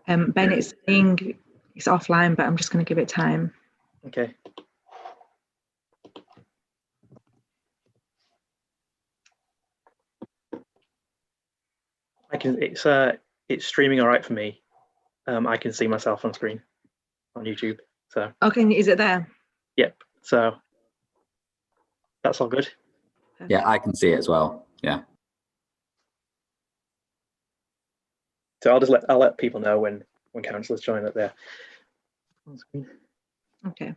Ben, it's saying it's offline, but I'm just going to give it time. Okay. It's streaming all right for me. I can see myself on screen on YouTube. So okay, is it there? Yep. So that's all good. Yeah, I can see it as well. Yeah. So I'll let people know when councillors join up there on screen. Okay.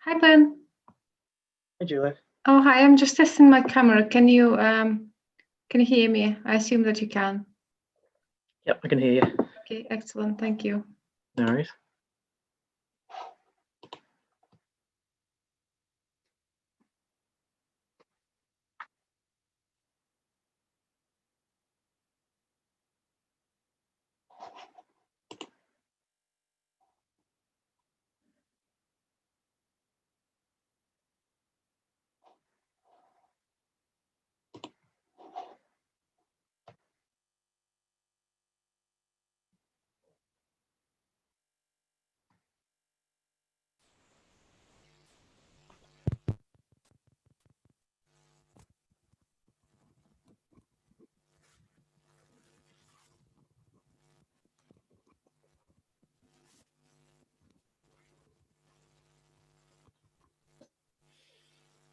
Hi, Ben. Hi, Julia. Oh, hi. I'm just testing my camera. Can you hear me? I assume that you can. Yep, I can hear you. Okay, excellent. Thank you. No worries.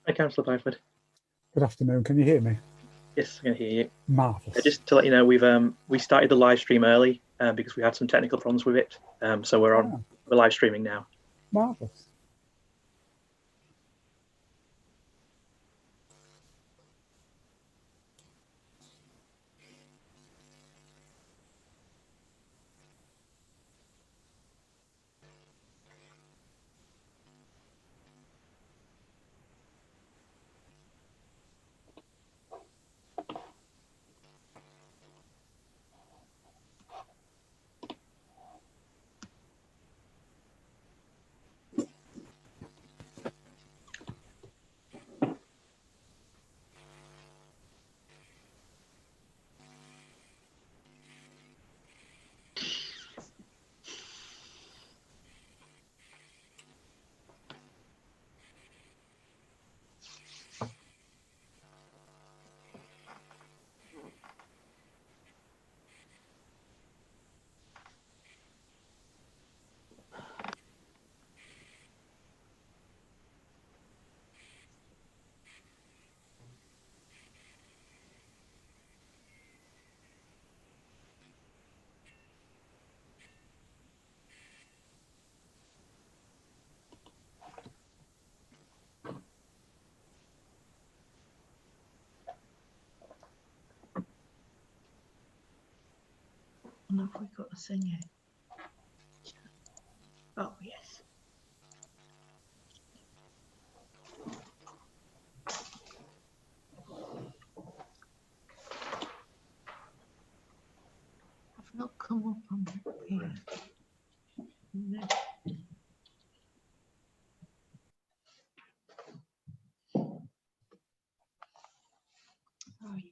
Hi, Councillor Byford. Good afternoon. Can you hear me? Yes, I can hear you. Marvellous. Just to let you know, we started the live stream early because we had some technical problems with it. So we're live streaming now. Marvellous. And have we got a thing here? Oh, yes. I've not come up on here. No. Sorry.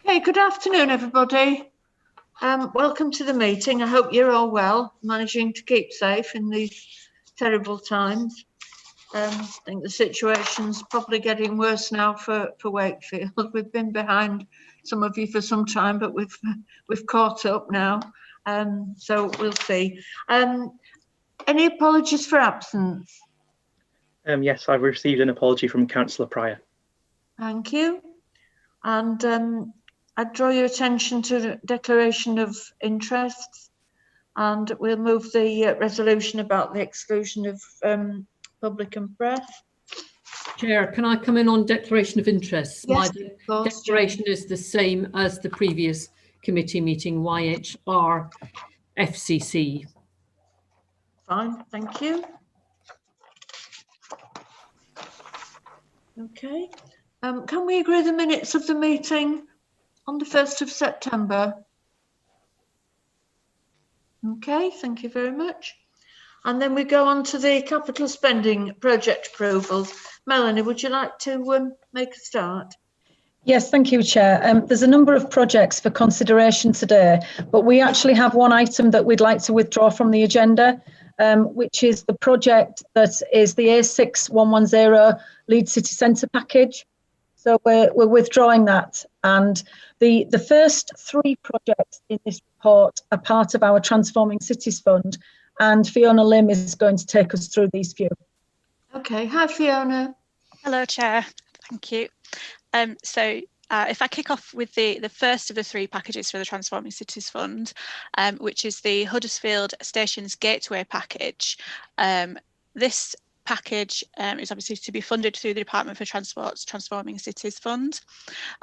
Okay, good afternoon, everybody. Welcome to the meeting. I hope you're all well, managing to keep safe in these terrible times. I think the situation's probably getting worse now for Wakefield. We've been behind some of you for some time, but we've caught up now. So we'll see. Any apologies for absence? Yes, I've received an apology from Councillor Pryor. Thank you. And I draw your attention to the declaration of interests, and we'll move the resolution about the exclusion of public and press. Chair, can I come in on declaration of interests? Yes, My of course, declaration is the same as the previous committee meeting, YHR FCC. Fine, thank you. Okay. Can we agree the minutes of the meeting on the 1st of September? Okay, thank you very much. And then we go on to the capital spending project approvals. Melanie, would you like to make a start? Yes, thank you, Chair. There's a number of projects for consideration today, but we actually have one item that we'd like to withdraw from the agenda, which is the project that is the A6110 Leeds City Centre package. So we're withdrawing that. And the first three projects in this report are part of our Transforming Cities Fund, and Fiona Lim is going to take us through these few. Okay, hi Fiona. Hello, Chair. Thank you. If I kick off with the first of the three packages for the Transforming Cities Fund, which is the Huddersfield Stations Gateway package. This package is obviously to be funded through the Department for Transport's Transforming Cities Fund.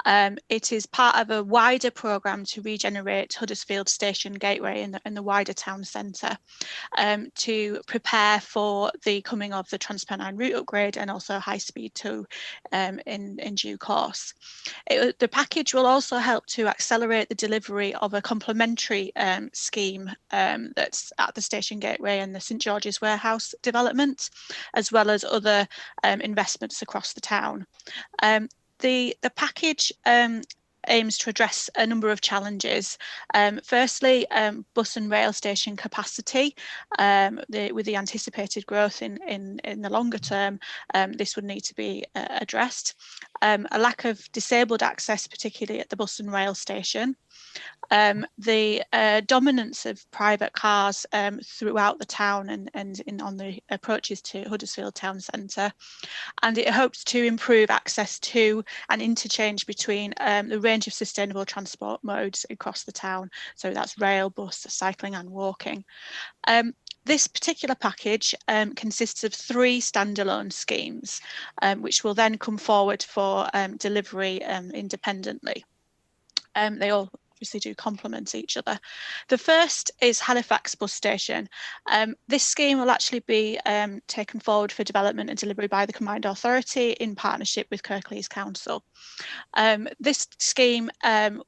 It is part of a wider programme to regenerate Huddersfield Station Gateway in the wider town centre, to prepare for the coming of the Transpennine route upgrade and also High Speed 2 in due course. The package will also help to accelerate the delivery of a complementary scheme that's at the Station Gateway and the St George's Warehouse development, as well as other investments across the town. The package aims to address a number of challenges. Firstly, bus and rail station capacity. With the anticipated growth in the longer term, this would need to be addressed. A lack of disabled access, particularly at the bus and rail station. The dominance of private cars throughout the town and on the approaches to Huddersfield town centre, and it hopes to improve access to and interchange between the range of sustainable transport modes across the town. So that's rail, bus, cycling and walking. This particular package consists of 3 standalone schemes, which will then come forward for delivery independently. They all obviously do complement each other. The first is Halifax Bus Station. This scheme will actually be taken forward for development and delivery by the Combined Authority in partnership with Kirklees Council. This scheme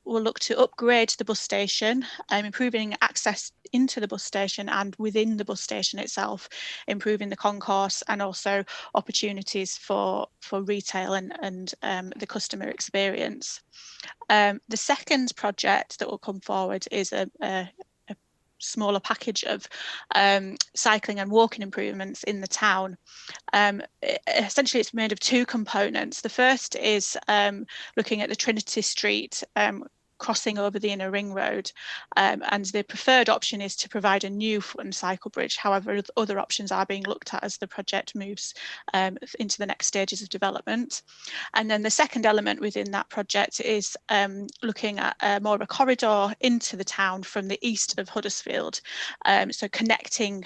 will look to upgrade the bus station, improving access into the bus station and within the bus station itself, improving the concourse and also opportunities for retail and the customer experience. The second project that will come forward is a smaller package of cycling and walking improvements in the town. Essentially, it's made of 2 components. The first is looking at the Trinity Street crossing over the inner ring road, and the preferred option is to provide a new foot and cycle bridge. However, other options are being looked at as the project moves into the next stages of development. And then the second element within that project is looking at more of a corridor into the town from the east of Huddersfield, so connecting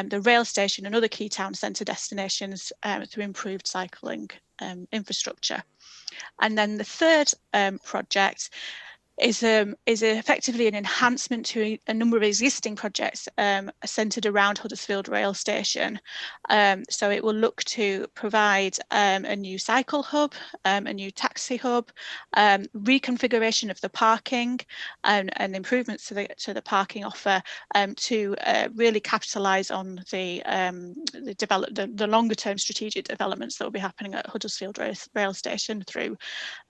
the rail station and other key town centre destinations through improved cycling infrastructure. And then the third project is effectively an enhancement to a number of existing projects centred around Huddersfield rail station. So it will look to provide a new cycle hub, a new taxi hub, reconfiguration of the parking and improvements to the parking offer to really capitalise on the longer term strategic developments that will be happening at Huddersfield rail station through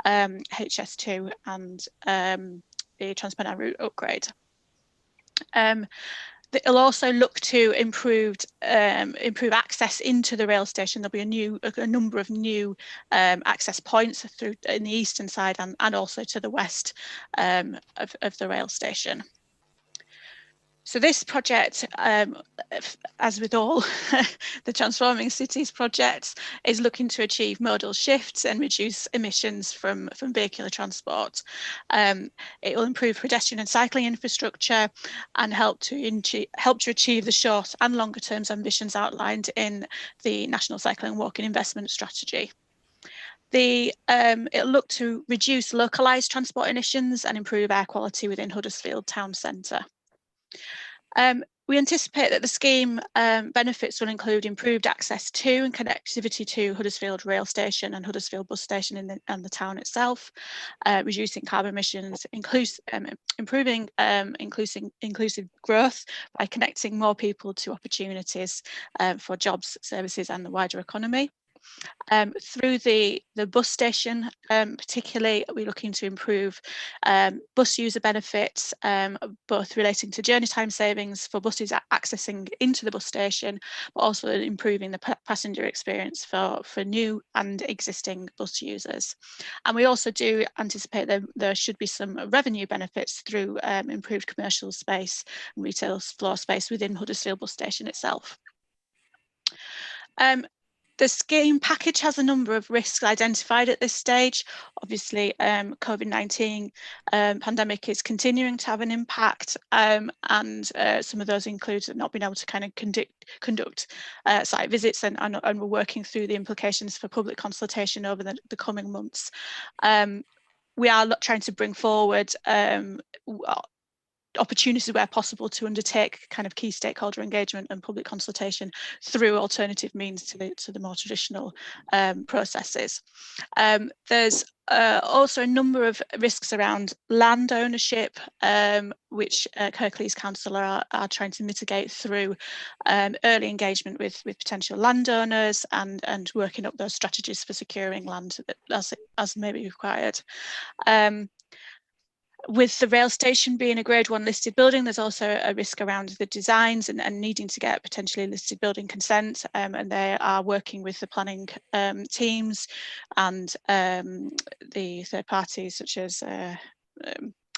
HS2 and the Transpennine route upgrade. It'll also look to improve access into the rail station. There'll be a number of new access points through in the eastern side and also to the west of the rail station. So this project, as with all the Transforming Cities projects, is looking to achieve modal shifts and reduce emissions from vehicular transport. It will improve pedestrian and cycling infrastructure and help to achieve the short and longer term ambitions outlined in the National Cycling and Walking Investment Strategy. It'll look to reduce localised transport emissions and improve air quality within Huddersfield town centre. We anticipate that the scheme benefits will include improved access to and connectivity to Huddersfield rail station and Huddersfield bus station and the town itself, reducing carbon emissions, improving inclusive growth by connecting more people to opportunities for jobs, services and the wider economy. Through the bus station, particularly, we're looking to improve bus user benefits, both relating to journey time savings for buses accessing into the bus station, but also improving the passenger experience for new and existing bus users. And we also do anticipate that there should be some revenue benefits through improved commercial space and retail floor space within Huddersfield bus station itself. The scheme package has a number of risks identified at this stage. Obviously, COVID-19 pandemic is continuing to have an impact, and some of those include not being able to kind of conduct site visits, and we're working through the implications for public consultation over the coming months. We are trying to bring forward opportunities where possible to undertake kind of key stakeholder engagement and public consultation through alternative means to the more traditional processes. There's also a number of risks around land ownership, which Kirklees Council are trying to mitigate through early engagement with potential landowners and working up those strategies for securing land as may be required. With the rail station being a Grade 1 listed building, there's also a risk around the designs and needing to get potentially listed building consent, and they are working with the planning teams and the third parties such as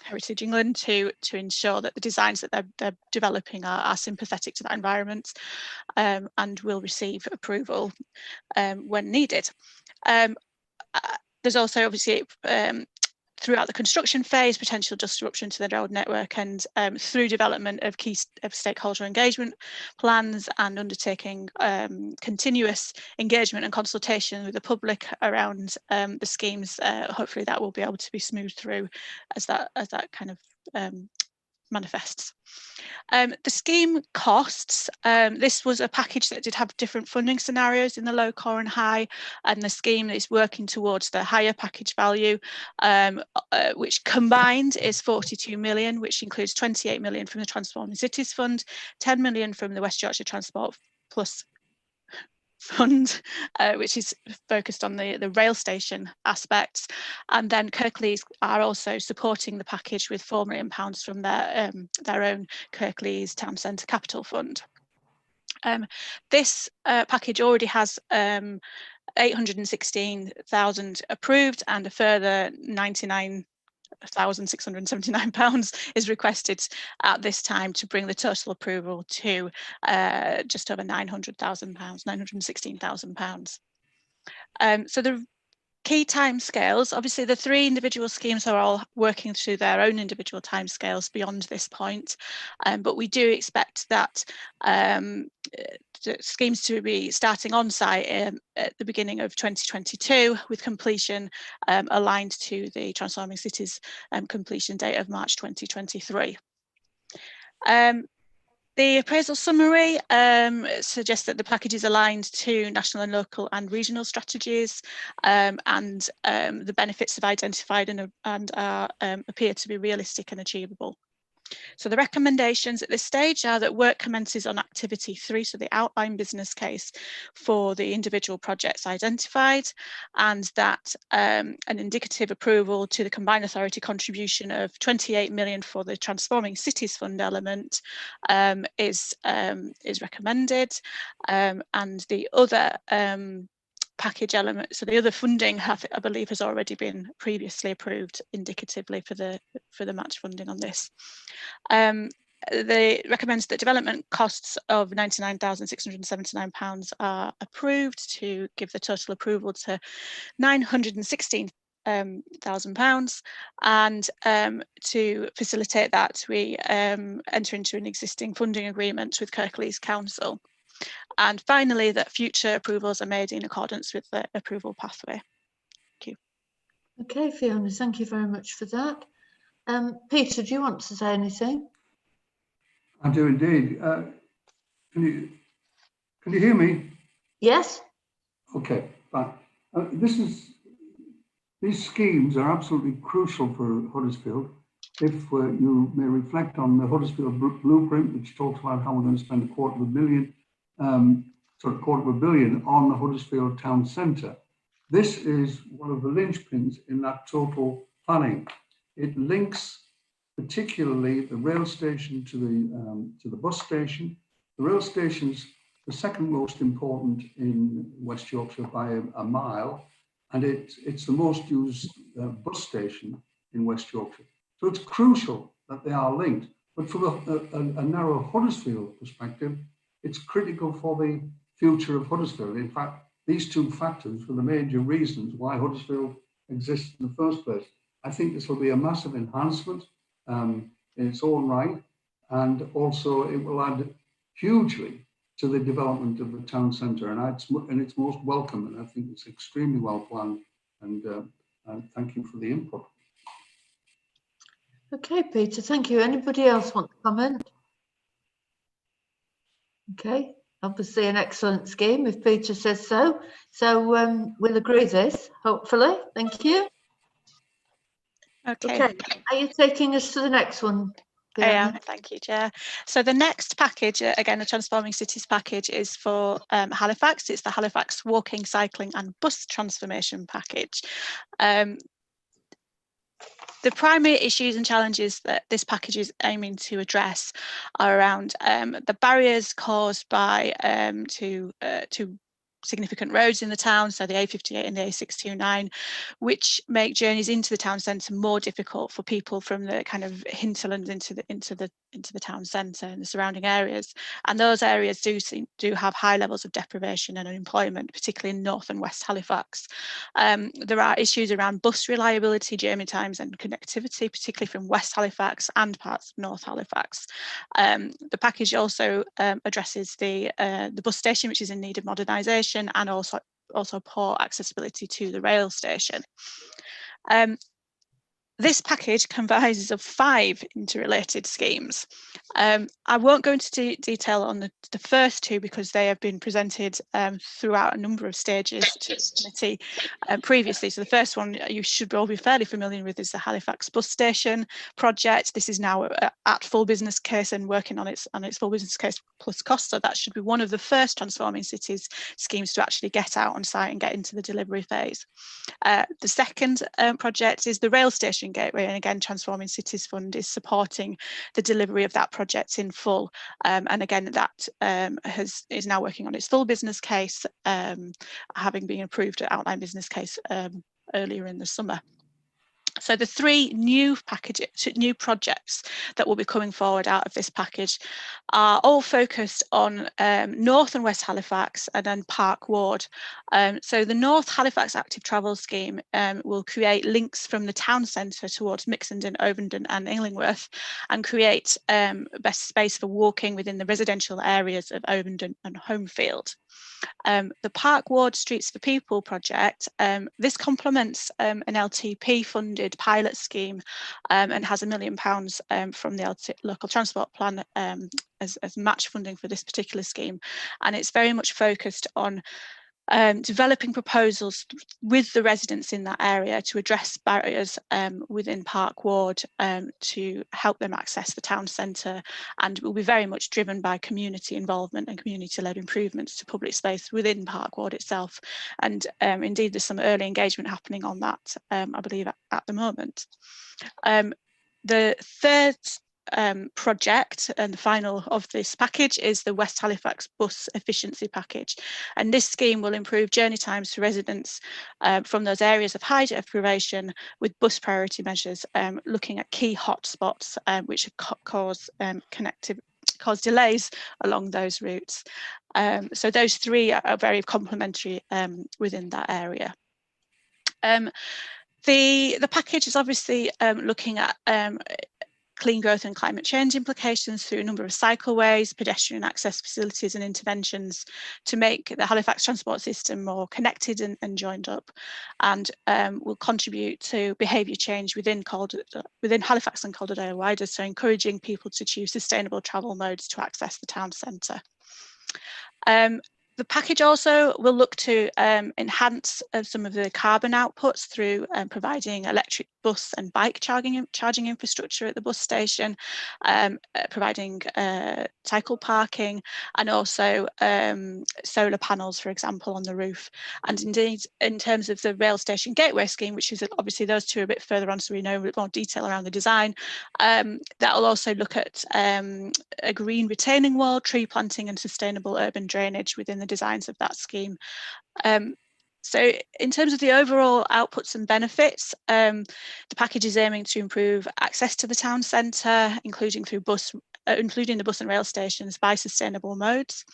Heritage England to ensure that the designs that they're developing are sympathetic to that environment and will receive approval when needed. There's also obviously throughout the construction phase, potential disruption to the road network, and through development of key stakeholder engagement plans and undertaking continuous engagement and consultation with the public around the schemes, hopefully that will be able to be smoothed through as that kind of manifests. The scheme costs, this was a package that did have different funding scenarios in the low, core and high, and the scheme is working towards the higher package value, which combined is 42 million, which includes 28 million from the Transforming Cities Fund, 10 million from the West Yorkshire Transport Plus Fund, which is focused on the rail station aspects, and then Kirklees are also supporting the package with £4 million from their own Kirklees Town Centre Capital Fund. This package already has 816,000 approved, and a further £99,679 is requested at this time to bring the total approval to just over £900,000, £916,000. So the key timescales, obviously the three individual schemes are all working through their own individual timescales beyond this point, but we do expect that the schemes to be starting on site at the beginning of 2022, with completion aligned to the Transforming Cities completion date of March 2023. The appraisal summary suggests that the package is aligned to national and local and regional strategies, and the benefits have identified and appear to be realistic and achievable. So the recommendations at this stage are that work commences on activity 3, so the outline business case for the individual projects identified, and that an indicative approval to the combined authority contribution of 28 million for the Transforming Cities Fund element is recommended, and the other package element, so the other funding I believe has already been previously approved indicatively for the match funding on this. They recommend that development costs of £99,679 are approved to give the total approval to £916,000, and to facilitate that we enter into an existing funding agreement with Kirklees Council. And finally, that future approvals are made in accordance with the approval pathway. Thank you. Okay, Fiona, thank you very much for that. Peter, do you want to say anything? I do indeed. Can you hear me? Yes. Okay, fine. These schemes are absolutely crucial for Huddersfield. If you may reflect on the Huddersfield blueprint, which talks about how we're going to spend £250 million, £250 million on the Huddersfield town centre. This is one of the linchpins in that total planning. It links particularly the rail station to the bus station. The rail station's the second most important in West Yorkshire by a mile, and it's the most used bus station in West Yorkshire. So it's crucial that they are linked. But from a narrow Huddersfield perspective, it's critical for the future of Huddersfield. In fact, these two factors were the major reasons why Huddersfield exists in the first place. I think this will be a massive enhancement in its own right, and also it will add hugely to the development of the town centre, and it's most welcome, and I think it's extremely well planned, and thank you for the input. Okay, Peter, thank you. Anybody else want to comment? Okay, obviously an excellent scheme if Peter says so. So we'll agree this, hopefully. Thank you. Okay. Okay, are you taking us to the next one? I am, thank you, Chair. So the next package, again, the Transforming Cities package, is for Halifax. It's the Halifax Walking, Cycling and Bus Transformation Package. The primary issues and challenges that this package is aiming to address are around the barriers caused by two significant roads in the town, so the A58 and the A629, which make journeys into the town centre more difficult for people from the kind of hinterlands into the town centre and the surrounding areas. And those areas do have high levels of deprivation and unemployment, particularly in North and West Halifax. There are issues around bus reliability, journey times and connectivity, particularly from West Halifax and parts of North Halifax. The package also addresses the bus station, which is in need of modernisation, and also poor accessibility to the rail station. This package comprises of 5 interrelated schemes. I won't go into detail on the first 2 because they have been presented throughout a number of stages to the committee previously. So the first one you should all be fairly familiar with is the Halifax Bus Station project. This is now at full business case and working on its full business case plus cost. So that should be one of the first Transforming Cities schemes to actually get out on site and get into the delivery phase. The second project is the rail station gateway, and again Transforming Cities Fund is supporting the delivery of that project in full, and again that is now working on its full business case, having been approved at outline business case earlier in the summer. So the 3 new projects that will be coming forward out of this package are all focused on North and West Halifax and then Park Ward. So the North Halifax Active Travel Scheme will create links from the town centre towards Mixenden, Ovenden and Illingworth, and create best space for walking within the residential areas of Ovenden and Homefield. The Park Ward Streets for People project, this complements an LTP funded pilot scheme and has £1 million from the local transport plan as match funding for this particular scheme, and it's very much focused on developing proposals with the residents in that area to address barriers within Park Ward to help them access the town centre, and will be very much driven by community involvement and community-led improvements to public space within Park Ward itself. And indeed there's some early engagement happening on that, I believe, at the moment. The third project and the final of this package is the West Halifax Bus Efficiency Package, and this scheme will improve journey times for residents from those areas of high deprivation with bus priority measures, looking at key hotspots which cause delays along those routes. So those 3 are very complementary within that area. The package is obviously looking at clean growth and climate change implications through a number of cycleways, pedestrian access facilities and interventions to make the Halifax transport system more connected and joined up, and will contribute to behaviour change within Halifax and Calderdale wider, so encouraging people to choose sustainable travel modes to access the town centre. The package also will look to enhance some of the carbon outputs through providing electric bus and bike charging infrastructure at the bus station, providing cycle parking, and also solar panels, for example, on the roof. And indeed, in terms of the rail station gateway scheme, which is obviously those 2 are a bit further on, so we know a bit more detail around the design, that will also look at a green retaining wall, tree planting and sustainable urban drainage within the designs of that scheme. So in terms of the overall outputs and benefits, the package is aiming to improve access to the town centre, including the bus and rail stations by sustainable modes,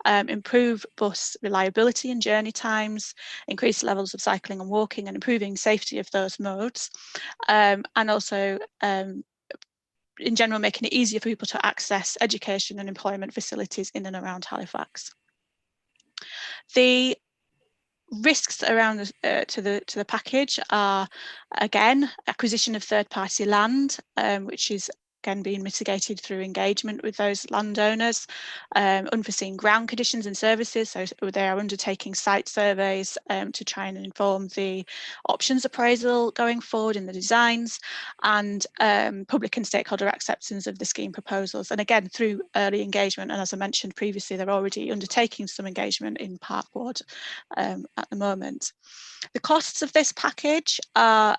improve bus reliability and journey times, increase levels of cycling and walking and improving safety of those modes, and also in general making it easier for people to access education and employment facilities in and around Halifax. The Risks around to the package are, again, acquisition of third-party land, which is again being mitigated through engagement with those landowners, unforeseen ground conditions and services, so they are undertaking site surveys to try and inform the options appraisal going forward in the designs, and public and stakeholder acceptance of the scheme proposals, and again through early engagement. And as I mentioned previously, they're already undertaking some engagement in Park Ward at the moment. The costs of this package are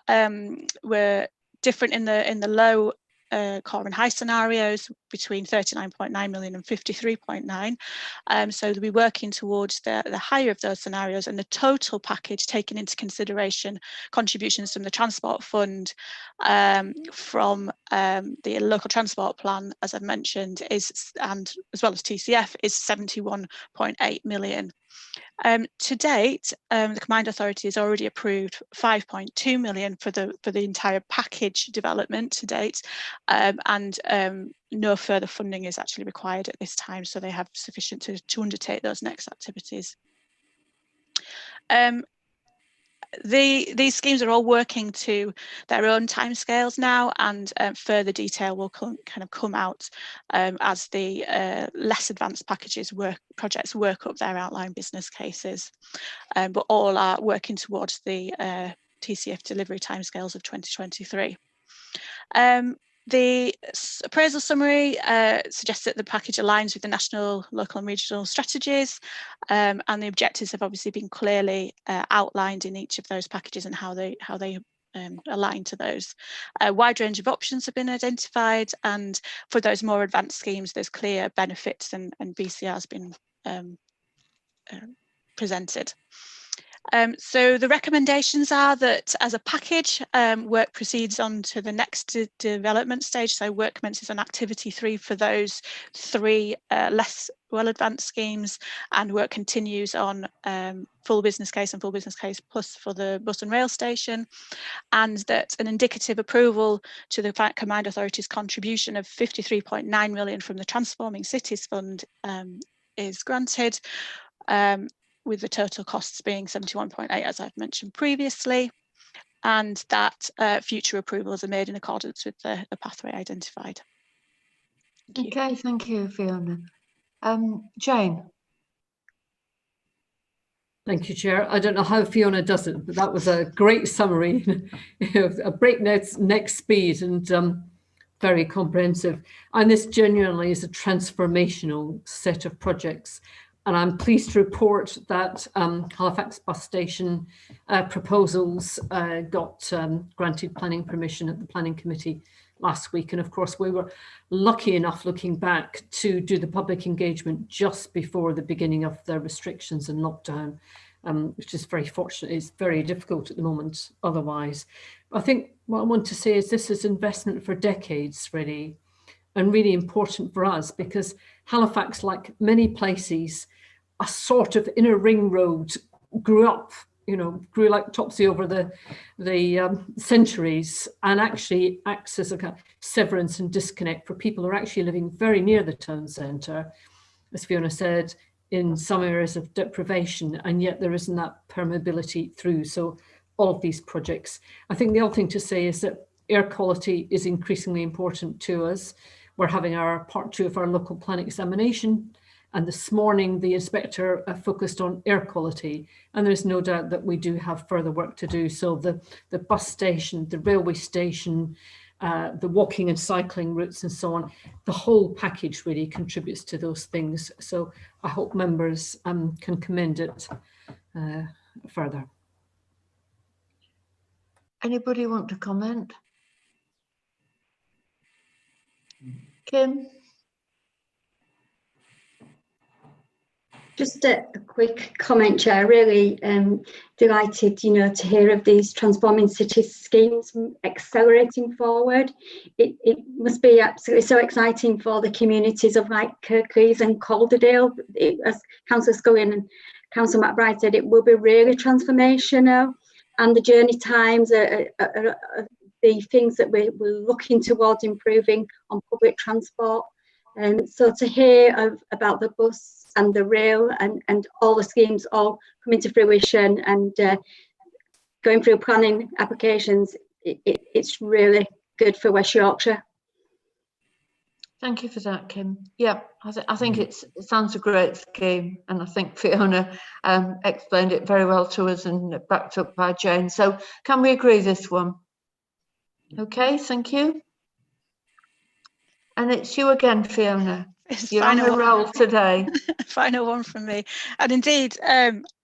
were different in the low, core and high scenarios, between 39.9 million and 53.9. So they'll be working towards the higher of those scenarios, and the total package, taking into consideration contributions from the Transport Fund, from the local transport plan, as I've mentioned, and as well as TCF, is 71.8 million. To date, the Combined Authority has already approved 5.2 million for the entire package development to date, and no further funding is actually required at this time, so they have sufficient to undertake those next activities. These schemes are all working to their own timescales now, and further detail will kind of come out as the less advanced projects work up their outline business cases, but all are working towards the TCF delivery timescales of 2023. The appraisal summary suggests that the package aligns with the national, local and regional strategies, and the objectives have obviously been clearly outlined in each of those packages and how they align to those. A wide range of options have been identified, and for those more advanced schemes, there's clear benefits, and BCR has been presented. So the recommendations are that as a package, work proceeds on to the next development stage. So work commences on activity 3 for those 3 less well advanced schemes, and work continues on full business case and full business case plus for the bus and rail station, and that an indicative approval to the Combined Authority's contribution of 53.9 million from the Transforming Cities Fund is granted, with the total costs being 71.8, as I've mentioned previously, and that future approvals are made in accordance with the pathway identified. Okay, thank you, Fiona. Jane. Thank you, Chair. I don't know how Fiona does it, but that was a great summary, a breakneck speed, and very comprehensive. And this genuinely is a transformational set of projects. And I'm pleased to report that Halifax Bus Station proposals got granted planning permission at the Planning Committee last week. And of course, we were lucky enough, looking back, to do the public engagement just before the beginning of the restrictions and lockdown, which is very fortunate. It's very difficult at the moment otherwise. I think what I want to say is this is investment for decades, really, and really important for us, because Halifax, like many places, a sort of inner ring road, grew like Topsy over the centuries, and actually acts as a kind of severance and disconnect for people who are actually living very near the town centre, as Fiona said, in some areas of deprivation, and yet there isn't that permeability through. So all of these projects. I think the other thing to say is that air quality is increasingly important to us. We're having our part 2 of our local plan examination, and this morning the inspector focused on air quality, and there's no doubt that we do have further work to do. So the bus station, the railway station, the walking and cycling routes and so on, the whole package really contributes to those things. So I hope members can commend it further. Anybody want to comment? Kim? Just a quick comment, Chair. Really delighted, to hear of these Transforming Cities schemes accelerating forward. It must be absolutely so exciting for the communities of like Kirklees and Calderdale. As Councillor Scullion and Councillor McBride said, it will be really transformational, and the journey times are the things that we're looking towards improving on public transport. So to hear about the bus and the rail and all the schemes all coming to fruition and going through planning applications, it's really good for West Yorkshire. Thank you for that, Kim. Yeah, I think it sounds a great scheme, and I think Fiona explained it very well to us and backed up by Jane. So can we agree this one? Okay, thank you. And it's you again, Fiona. You're on a roll today. Final one from me. And indeed,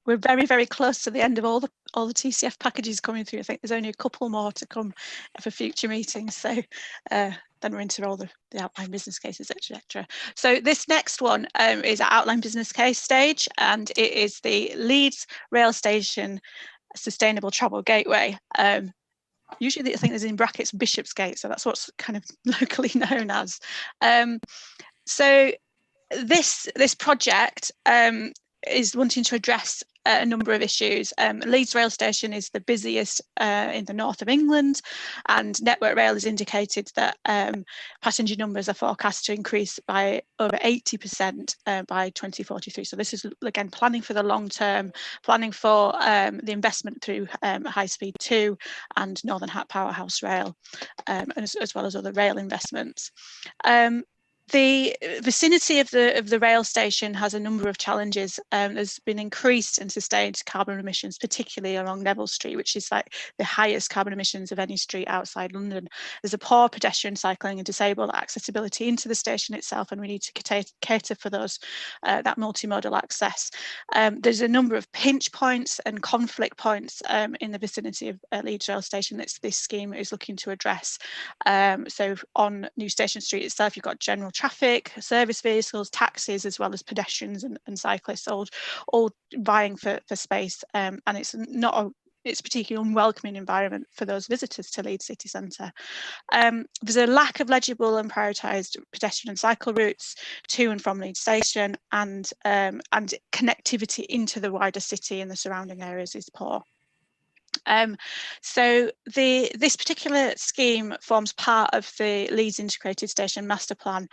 we're very, very close to the end of all the TCF packages coming through. I think there's only a couple more to come for future meetings. So then we're into all the outline business cases, etc. So this next one is our outline business case stage, and it is the Leeds Rail Station Sustainable Travel Gateway. Usually I think there's in brackets Bishopsgate, so that's what's kind of locally known as. So this project is wanting to address a number of issues. Leeds Rail Station is the busiest in the north of England, and Network Rail has indicated that passenger numbers are forecast to increase by over 80% by 2043. So this is, again, planning for the long term, planning for the investment through High Speed 2 and Northern Powerhouse Rail, as well as other rail investments. The vicinity of the rail station has a number of challenges. There's been increased and sustained carbon emissions, particularly along Neville Street, which is like the highest carbon emissions of any street outside London. There's a poor pedestrian, cycling and disabled accessibility into the station itself, and we need to cater for those that multimodal access. There's a number of pinch points and conflict points in the vicinity of Leeds Rail Station that this scheme is looking to address. So on New Station Street itself, you've got general traffic, service vehicles, taxis, as well as pedestrians and cyclists, all vying for space, and it's a particularly unwelcoming environment for those visitors to Leeds city centre. There's a lack of legible and prioritised pedestrian and cycle routes to and from Leeds station, and connectivity into the wider city and the surrounding areas is poor. So this particular scheme forms part of the Leeds Integrated Station Master Plan,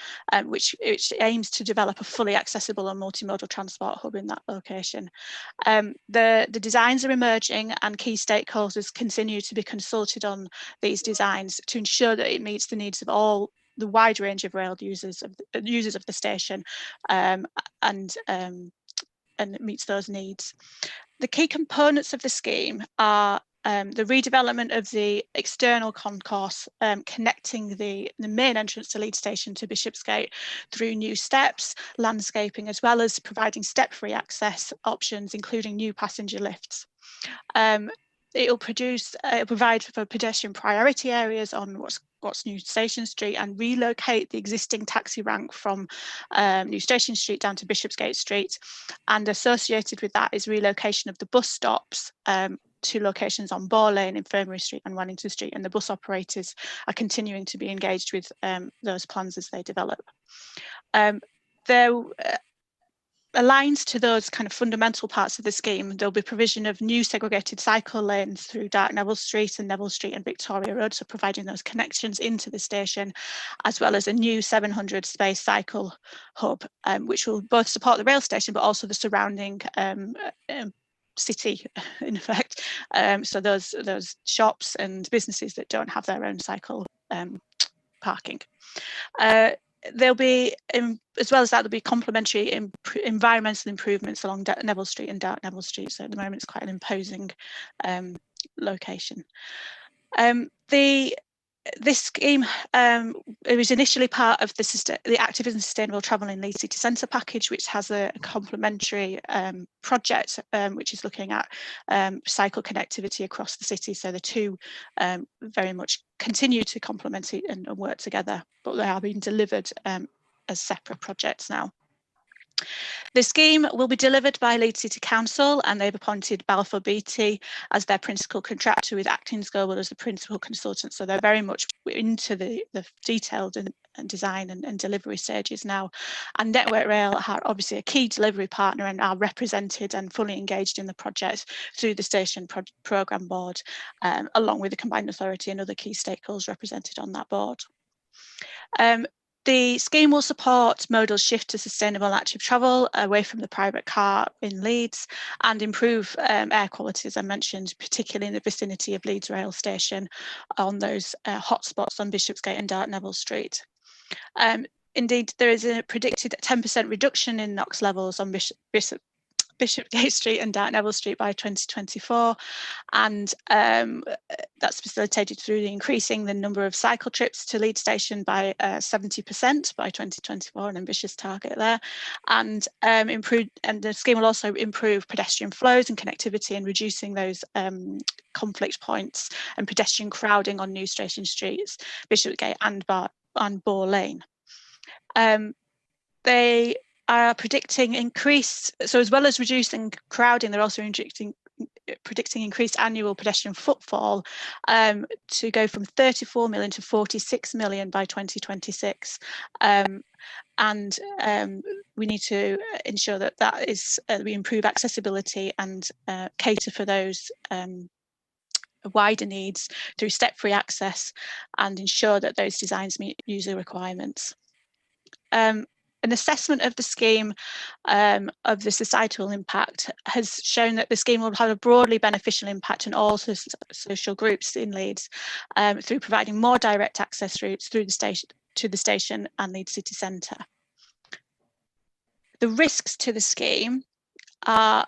which aims to develop a fully accessible and multimodal transport hub in that location. The designs are emerging, and key stakeholders continue to be consulted on these designs to ensure that it meets the needs of all the wide range of rail users of the station, and meets those needs. The key components of the scheme are the redevelopment of the external concourse connecting the main entrance to Leeds Station to Bishopsgate through new steps, landscaping, as well as providing step-free access options, including new passenger lifts. It will provide for pedestrian priority areas on what's New Station Street, and relocate the existing taxi rank from New Station Street down to Bishopsgate Street. And associated with that is relocation of the bus stops to locations on Boar Lane, Infirmary Street and Wellington Street, and the bus operators are continuing to be engaged with those plans as they develop. Aligned to those kind of fundamental parts of the scheme, there'll be provision of new segregated cycle lanes through Dark Neville Street and Neville Street and Victoria Road, so providing those connections into the station, as well as a new 700 space cycle hub, which will both support the rail station but also the surrounding city, in effect. So those shops and businesses that don't have their own cycle parking. There'll be, as well as that, there'll be complementary environmental improvements along Neville Street and Dark Neville Street. So at the moment, it's quite an imposing location. This scheme it was initially part of the Active and Sustainable Travel in Leeds City Centre package, which has a complementary project which is looking at cycle connectivity across the city. So the two very much continue to complement it and work together, but they are being delivered as separate projects now. The scheme will be delivered by Leeds City Council, and they've appointed Balfour Beatty as their principal contractor, with Atkins Global as the principal consultant. So they're very much into the detailed and design and delivery stages now. And Network Rail are obviously a key delivery partner and are represented and fully engaged in the project through the station programme board, along with the Combined Authority and other key stakeholders represented on that board. The scheme will support modal shift to sustainable and active travel away from the private car in Leeds and improve air quality, as I mentioned, particularly in the vicinity of Leeds rail station on those hotspots on Bishopsgate and Dartneville Street. Indeed, there is a predicted 10% reduction in NOx levels on Bishopsgate Street and Dartneville Street by 2024, and that's facilitated through increasing the number of cycle trips to Leeds Station by 70% by 2024, an ambitious target there, and the scheme will also improve pedestrian flows and connectivity and reducing those conflict points and pedestrian crowding on new station streets, Bishopsgate and Boar Lane. They are predicting increased, so as well as reducing crowding, they're also predicting increased annual pedestrian footfall to go from 34 million to 46 million by 2026. And we need to ensure that we improve accessibility and cater for those wider needs through step-free access and ensure that those designs meet user requirements. An assessment of the scheme of the societal impact has shown that the scheme will have a broadly beneficial impact on all social groups in Leeds through providing more direct access routes through the station to the station and Leeds city centre. The risks to the scheme are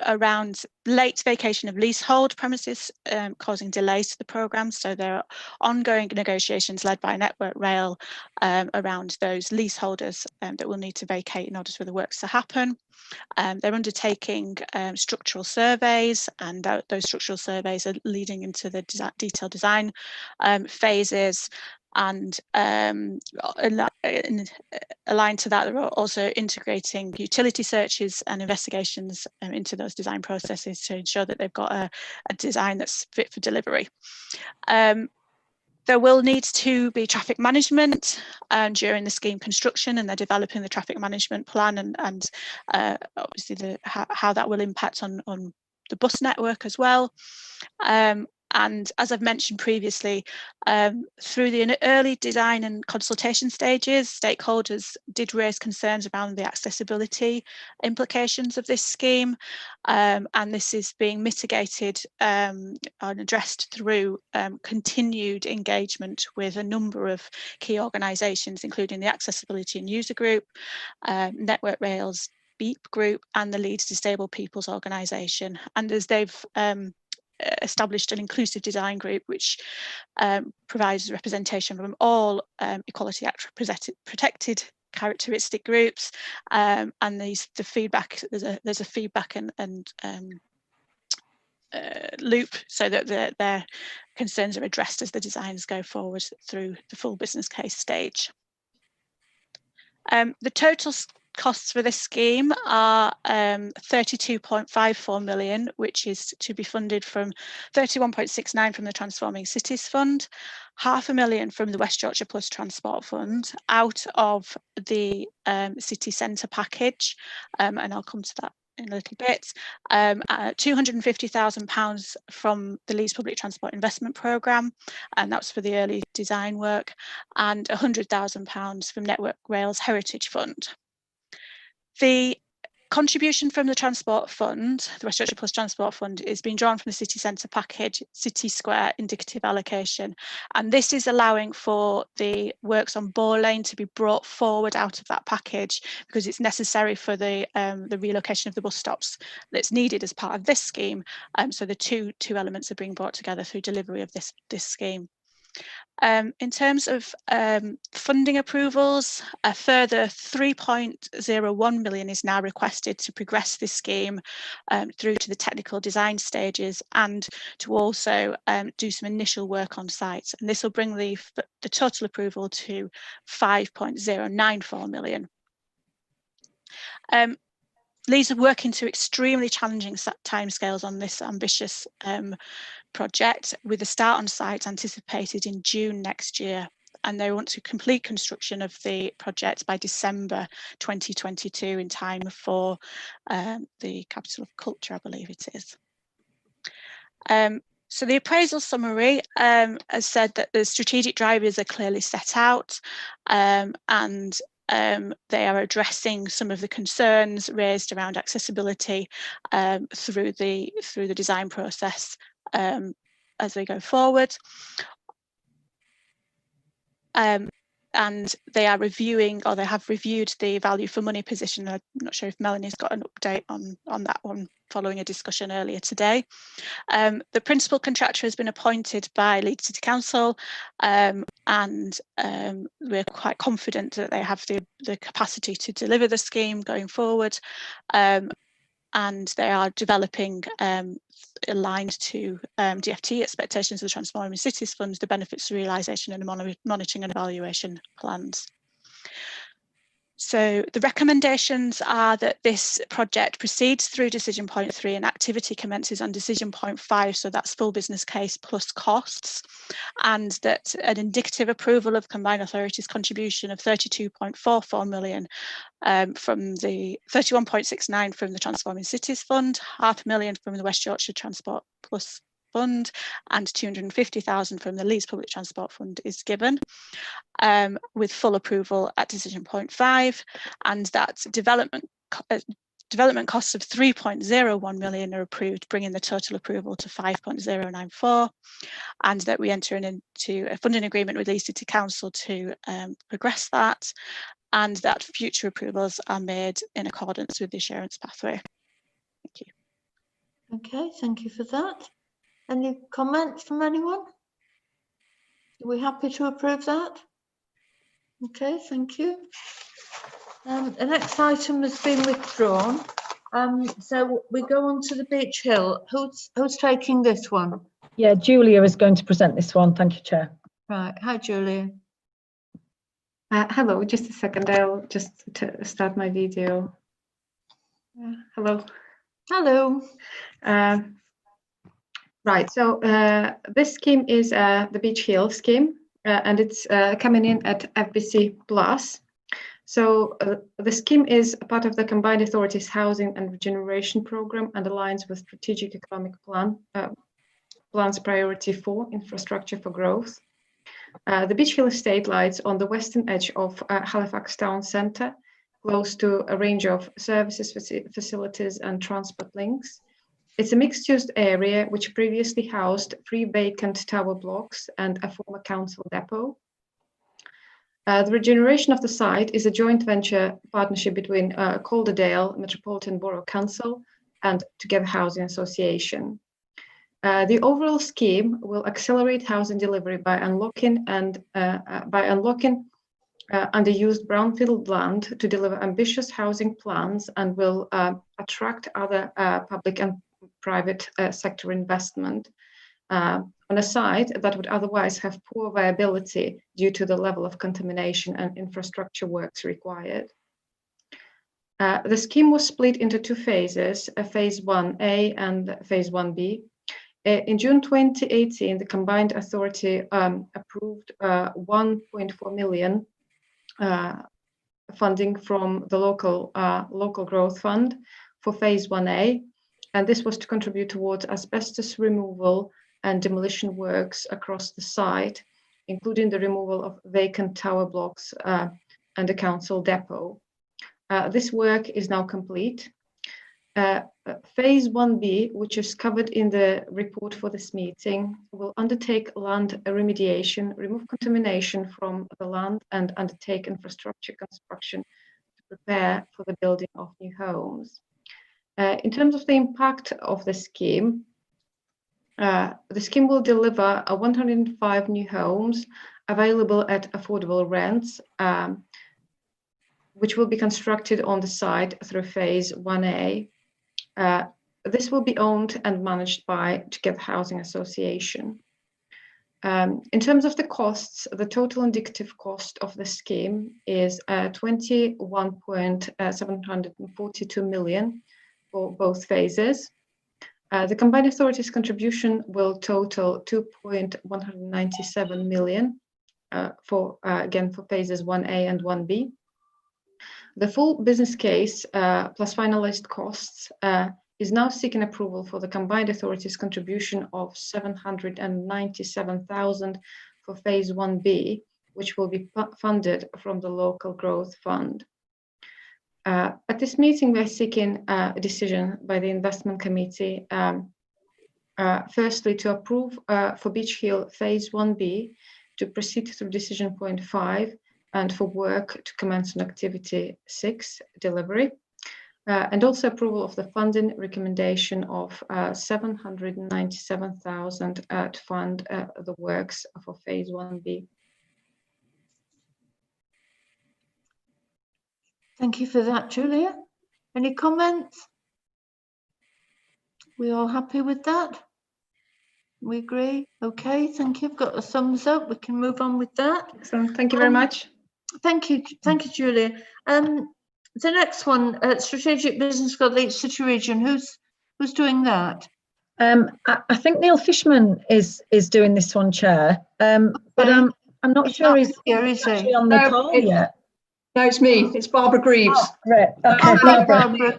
around late vacation of leasehold premises causing delays to the programme. So there are ongoing negotiations led by Network Rail around those leaseholders that will need to vacate in order for the works to happen. They're undertaking structural surveys, and those structural surveys are leading into the detailed design phases. And aligned to that, they're also integrating utility searches and investigations into those design processes to ensure that they've got a design that's fit for delivery. There will need to be traffic management during the scheme construction, and they're developing the traffic management plan and obviously how that will impact on the bus network as well. And as I've mentioned previously, through the early design and consultation stages, stakeholders did raise concerns around the accessibility implications of this scheme. And this is being mitigated and addressed through continued engagement with a number of key organisations, including the Accessibility and User Group, Network Rail's BEEP Group, and the Leeds Disabled People's Organisation. And as they've established an inclusive design group which provides representation from all Equality Act protected characteristic groups, and the feedback, there's a feedback and loop so that their concerns are addressed as the designs go forward through the full business case stage. The total costs for this scheme are 32.54 million, which is to be funded from 31.69 from the Transforming Cities Fund, £500,000 from the West Yorkshire Plus Transport Fund out of the city centre package, and I'll come to that in a little bit, £250,000 from the Leeds Public Transport Investment Programme, and that's for the early design work, and £100,000 from Network Rail's Heritage Fund. The contribution from the Transport Fund, the West Yorkshire Plus Transport Fund, is being drawn from the city centre package, City Square indicative allocation, and this is allowing for the works on Boar Lane to be brought forward out of that package because it's necessary for the relocation of the bus stops that's needed as part of this scheme. So the two elements are being brought together through delivery of this scheme. In terms of funding approvals, a further 3.01 million is now requested to progress this scheme through to the technical design stages and to also do some initial work on site. And this will bring the total approval to 5.094 million. Leeds are working to extremely challenging timescales on this ambitious project, with a start on site anticipated in June next year, and they want to complete construction of the project by December 2022 in time for the Capital of Culture, I believe it is. So the appraisal summary has said that the strategic drivers are clearly set out, and they are addressing some of the concerns raised around accessibility through the design process as we go forward. And they are reviewing, or they have reviewed, the value for money position. I'm not sure if Melanie's got an update on that one following a discussion earlier today. The principal contractor has been appointed by Leeds City Council, and we're quite confident that they have the capacity to deliver the scheme going forward, and they are developing, aligned to DFT expectations of the Transforming Cities Fund, the benefits realisation and monitoring and evaluation plans. So the recommendations are that this project proceeds through decision point 3 and activity commences on decision point 5, so that's full business case plus costs, and that an indicative approval of combined authorities contribution of 32.44 million from the 31.69 from the Transforming Cities Fund, £500,000 from the West Yorkshire Transport Plus Fund, and 250,000 from the Leeds Public Transport Fund is given, with full approval at decision point 5, and that development costs of 3.01 million are approved, bringing the total approval to 5.094, and that we enter into a funding agreement with Leeds City Council to progress that, and that future approvals are made in accordance with the assurance pathway. Thank you. Okay, thank you for that. Any comments from anyone? Are we happy to approve that? Okay, thank you. The next item has been withdrawn. So we go on to the Beach Hill. Who's taking this one? Yeah, Julia is going to present this one. Thank you, Chair. Right, hi Julia. Hello, just a second. I'll just start my video. Hello. Hello. Right, so this scheme is the Beach Hill scheme, and it's coming in at FBC Plus. So the scheme is a part of the Combined Authorities Housing and Regeneration Programme and aligns with Strategic Economic Plan's Priority 4, Infrastructure for Growth. The Beach Hill estate lies on the western edge of Halifax Town Centre, close to a range of services, facilities and transport links. It's a mixed-use area which previously housed 3 vacant tower blocks and a former council depot. The regeneration of the site is a joint venture partnership between Calderdale Metropolitan Borough Council and Together Housing Association. The overall scheme will accelerate housing delivery by unlocking underused brownfield land to deliver ambitious housing plans, and will attract other public and private sector investment on a site that would otherwise have poor viability due to the level of contamination and infrastructure works required. The scheme was split into 2 phases, phase 1A and phase 1B. In June 2018, the Combined Authority approved 1.4 million funding from the local growth fund for phase 1A, and this was to contribute towards asbestos removal and demolition works across the site, including the removal of vacant tower blocks and a council depot. This work is now complete. Phase 1B, which is covered in the report for this meeting, will undertake land remediation, remove contamination from the land, and undertake infrastructure construction to prepare for the building of new homes. In terms of the impact of the scheme will deliver 105 new homes available at affordable rents, which will be constructed on the site through phase 1A. This will be owned and managed by Together Housing Association. In terms of the costs, the total indicative cost of the scheme is 21.742 million for both phases. The Combined Authorities contribution will total 2.197 million for phases 1A and 1B. The full business case plus finalized costs is now seeking approval for the combined authorities contribution of 797,000 for phase 1B, which will be funded from the local growth fund. At this meeting, we're seeking a decision by the investment committee, firstly to approve for Beach Hill phase 1B to proceed through decision point 5 and for work to commence on activity 6, delivery, and also approval of the funding recommendation of 797,000 to fund the works for phase 1B. Thank you for that, Julia. Any comments? We all happy with that? We agree? Okay, thank you. I've got a thumbs up. We can move on with that. Excellent. Thank you very much. Thank you, Julia. The next one, Strategic Business for Leeds City Region. Who's doing that? I think Neil Fishman is doing this one, Chair. But I'm not sure he's actually on the call yet. No, it's me. It's Barbara Greaves. Oh, right. Okay, Hi, Barbara.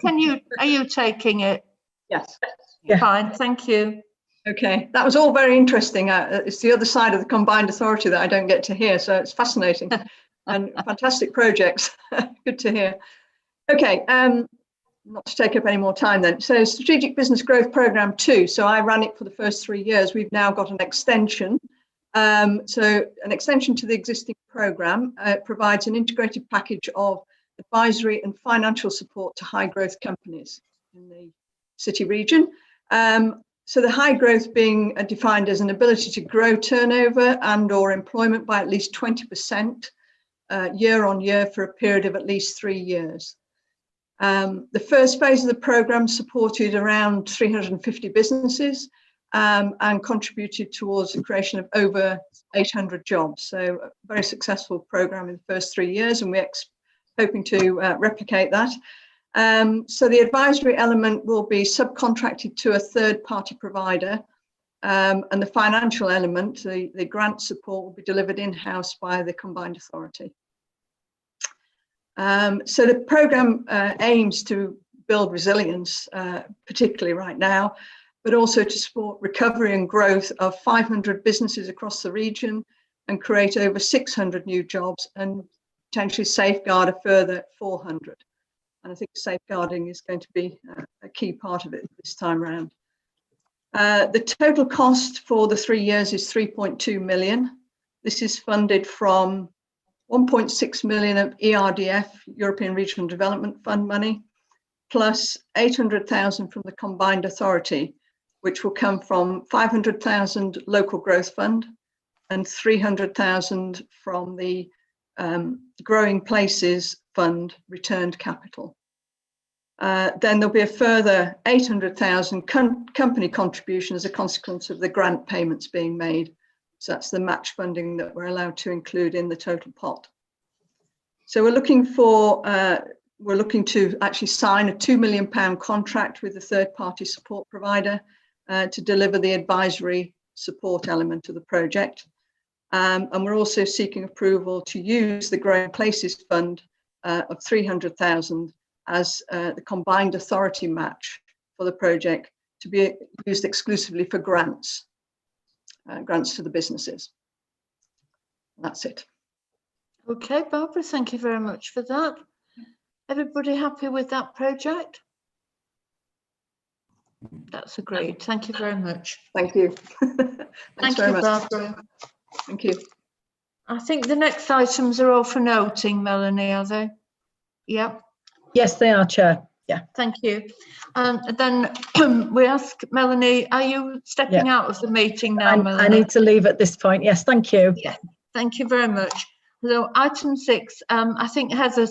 Are you taking it? Yes. Yeah. Fine, thank you. Okay, that was all very interesting. It's the other side of the combined authority that I don't get to hear, so it's fascinating and fantastic projects. Good to hear. Okay, not to take up any more time then. So Strategic Business Growth Programme 2. So I ran it for the first 3 years. We've now got an extension. So an extension to the existing programme provides an integrated package of advisory and financial support to high growth companies in the city region. So the high growth being defined as an ability to grow turnover and or employment by at least 20% year on year for a period of at least 3 years. The first phase of the programme supported around 350 businesses and contributed towards the creation of over 800 jobs. So a very successful programme in the first 3 years, and we're hoping to replicate that. So the advisory element will be subcontracted to a third-party provider, and the financial element, the grant support, will be delivered in-house by the combined authority. So the programme aims to build resilience, particularly right now, but also to support recovery and growth of 500 businesses across the region and create over 600 new jobs and potentially safeguard a further 400. And I think safeguarding is going to be a key part of it this time around. The total cost for the 3 years is 3.2 million. This is funded from 1.6 million of ERDF, European Regional Development Fund money, plus 800,000 from the combined authority, which will come from 500,000 local growth fund and 300,000 from the Growing Places Fund returned capital. Then there'll be a further 800,000 company contribution as a consequence of the grant payments being made. So that's the match funding that we're allowed to include in the total pot. So we're looking to actually sign a £2 million contract with the third-party support provider to deliver the advisory support element of the project. And we're also seeking approval to use the Growing Places Fund of 300,000 as the combined authority match for the project to be used exclusively for grants to the businesses. That's it. Okay, Barbara, thank you very much for that. Everybody happy with that project? That's agreed. Thank you very much. Thank you. Thank you, Barbara. Thank you. I think the next items are all for noting, Melanie, are they? Yep. Yes, they are, Chair. Yeah. Thank you. And then we ask Melanie, are you stepping out of the meeting now, Melanie? I need to leave at this point. Yes, thank you. Yeah, thank you very much. So item 6, I think Heather